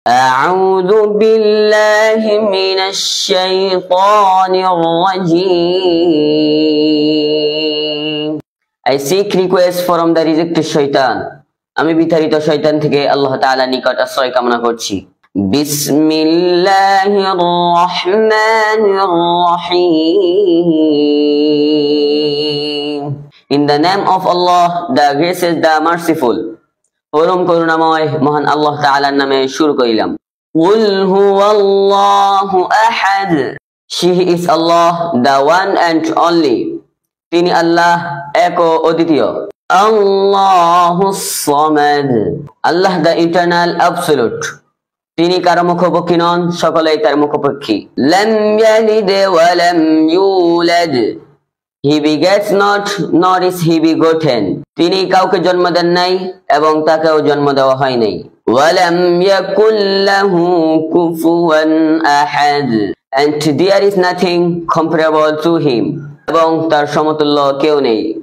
أعوذ بالله من الشيطان الرجيم. I seek request from the rejected shaitan. আমি বিতাড়িত শয়তান থেকে আল্লাহ তাআলার নিকট আশ্রয় কামনা করছি। বিসমিল্লাহির রহমানির রহিম. In the name of Allah, the gracious, the merciful. পরম করুণাময় মহান আল্লাহ তাআলার নামে শুরু করিলাম। কুল হুয়াল্লাহু আহাদ. He is Allah, the one and only. তিনি আল্লাহ এক ও অদ্বিতীয়। আল্লাহুস সামাদ. আল্লাহ the eternal absolute. তিনি কারো মুখোপক্ষী নন, সকলেই তার মুখোপক্ষী। লাম ইয়ালিদ ওয়া লাম ইউলাদ. He begets not, nor is he begotten. তিনি কাউকে জন্ম দেন নাই এবং তাকেও জন্ম দেওয়া হয় নাই। ওয়ালাম ইয়াকুল লাহু কুফুয়ান আহাদ. And there is nothing comparable to him. এবং তার সমতুল্য কেউ নেই।